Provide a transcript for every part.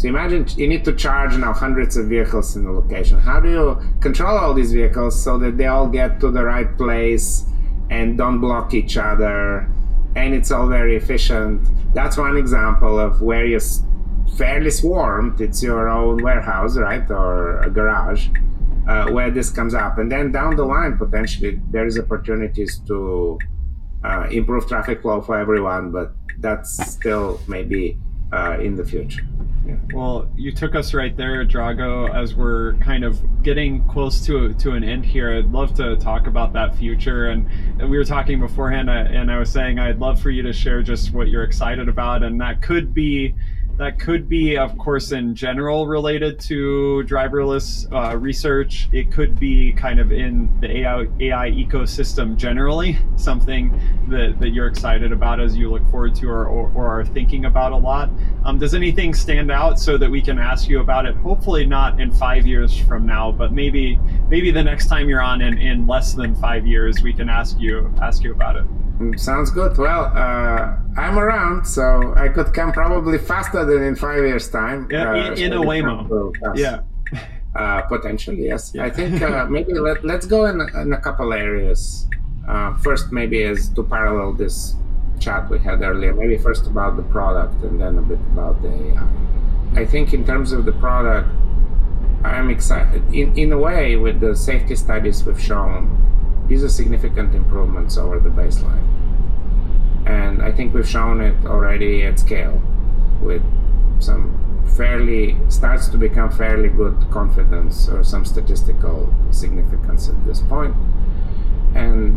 So imagine you need to charge now hundreds of vehicles in the location. How do you control all these vehicles so that they all get to the right place and don't block each other, and it's all very efficient? That's one example of where you're fairly swarmed. It's your own warehouse, right, or a garage, where this comes up. And then down the line, potentially, there's opportunities to improve traffic flow for everyone, but that's still maybe in the future. Yeah. Well, you took us right there, Drago. As we're kind of getting close to an end here, I'd love to talk about that future. And we were talking beforehand, and I was saying I'd love for you to share just what you're excited about, and that could be, of course, in general related to driverless research. It could be kind of in the AI ecosystem generally, something that you're excited about as you look forward to or are thinking about a lot. Does anything stand out so that we can ask you about it? Hopefully not in 5 years from now, but maybe the next time you're on in less than 5 years, we can ask you about it. Sounds good. Well, I'm around, so I could come probably faster than in 5 years' time. Yeah, in a Waymo. Yeah. Potentially, yes. Yeah. I think maybe let's go in a couple areas. First, maybe as to parallel this chat we had earlier, maybe first about the product and then a bit about the AI. I think in terms of the product, I'm excited. In a way, with the safety studies we've shown, these are significant improvements over the baseline. And I think we've shown it already at scale with some starts to become fairly good confidence or some statistical significance at this point. And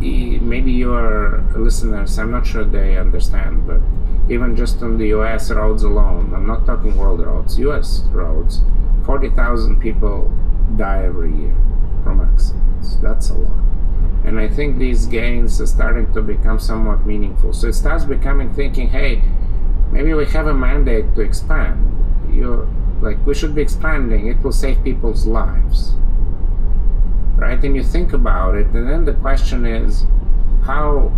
maybe your listeners, I'm not sure they understand, but even just on the US roads alone, I'm not talking world roads, US roads, 40,000 people die every year from accidents. That's a lot. And I think these gains are starting to become somewhat meaningful. So it starts becoming thinking, hey, maybe we have a mandate to expand. We should be expanding. It will save people's lives, right? And you think about it, and then the question is, how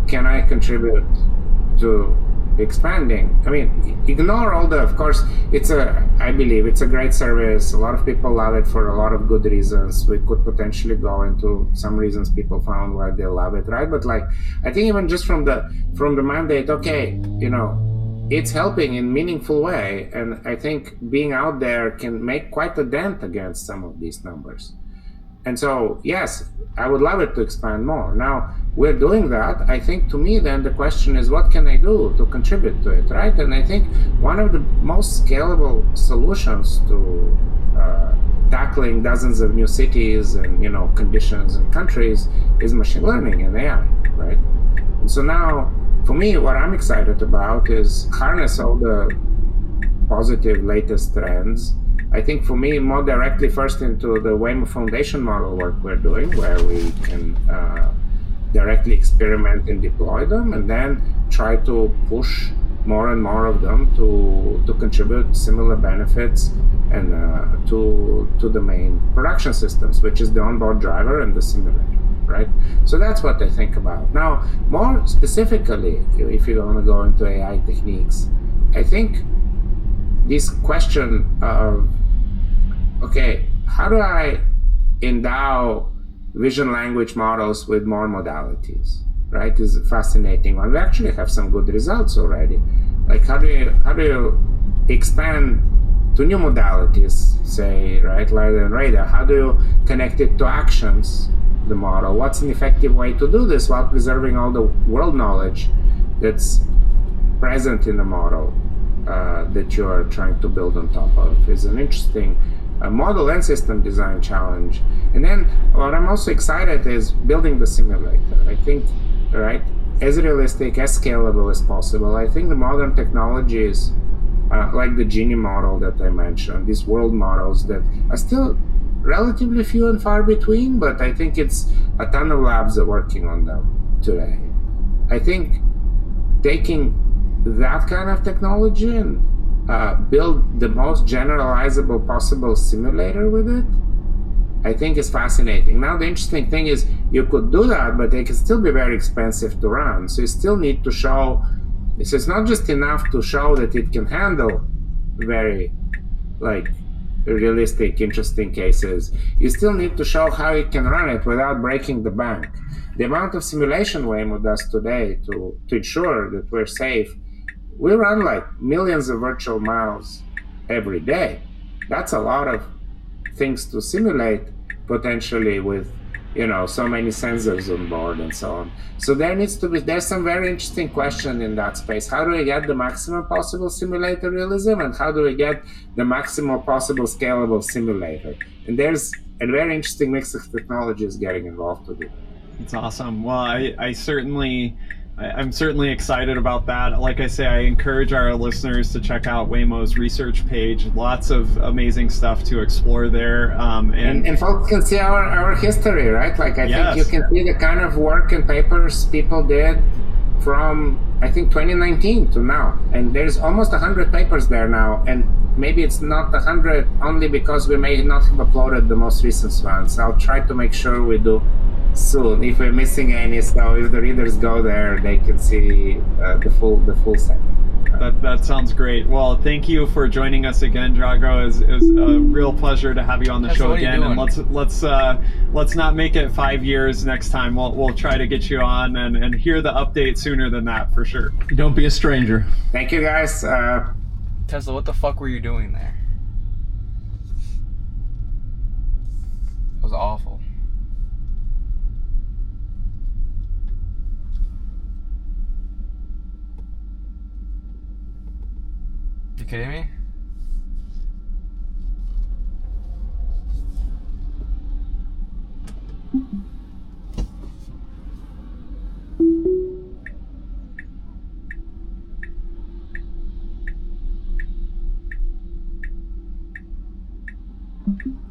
can I contribute to expanding? I mean, ignore all of course, I believe it's a great service. A lot of people love it for a lot of good reasons. We could potentially go into some reasons people found why they love it, right? But I think even just from the mandate, okay, it's helping in a meaningful way. And I think being out there can make quite a dent against some of these numbers. And so, yes, I would love it to expand more. Now, we're doing that. I think to me, then the question is, what can I do to contribute to it, right? And I think one of the most scalable solutions to tackling dozens of new cities and, conditions and countries is machine learning and AI, right? And so now, for me, what I'm excited about is harness all the positive latest trends. I think for me, more directly first into the Waymo Foundation model work we're doing, where we can directly experiment and deploy them, and then try to push more and more of them to contribute similar benefits and to the main production systems, which is the onboard driver and the simulator, right? So that's what I think about. Now, more specifically, if you want to go into AI techniques, I think this question of, okay, how do I endow vision language models with more modalities, right, is a fascinating one. We actually have some good results already. How do you expand to new modalities, say, right, LiDAR and radar? How do you connect it to actions, the model? What's an effective way to do this while preserving all the world knowledge that's present in the model that you are trying to build on top of? Is an interesting model and system design challenge. And then what I'm also excited is building the simulator. I think, right, as realistic, as scalable as possible. I think the modern technologies, like the Genie model that I mentioned, these world models that are still relatively few and far between, but I think it's a ton of labs are working on them today. I think taking that kind of technology and build the most generalizable possible simulator with it, I think is fascinating. Now, the interesting thing is you could do that, but they can still be very expensive to run. So you still need to show So it's not just enough to show that it can handle very like realistic, interesting cases. You still need to show how it can run it without breaking the bank. The amount of simulation Waymo does today to ensure that we're safe, we run like millions of virtual miles every day. That's a lot of things to simulate potentially with so many sensors on board and so on. So there's some very interesting question in that space. How do we get the maximum possible simulator realism, and how do we get the maximum possible scalable simulator? And there's a very interesting mix of technologies getting involved with it. It's awesome. Well, I'm certainly excited about that. Like I say, I encourage our listeners to check out Waymo's research page. Lots of amazing stuff to explore there. And folks can see our history, right? Like I Yes. think you can see the kind of work and papers people did from, I think, 2019 to now. And there's almost 100 papers there now. And maybe it's not 100 only because we may not have uploaded the most recent ones. I'll try to make sure we do soon if we're missing any, so if the readers go there they can see the full set. That sounds great. Well, thank you for joining us again, Drago. It was a real pleasure to have you on the show again. And let's not make it 5 years next time. We'll try to get you on and hear the update sooner than that for sure. Don't be a stranger. Thank you, guys. Tesla, what the fuck were you doing there? It was awful. You kidding me? Mm-hmm.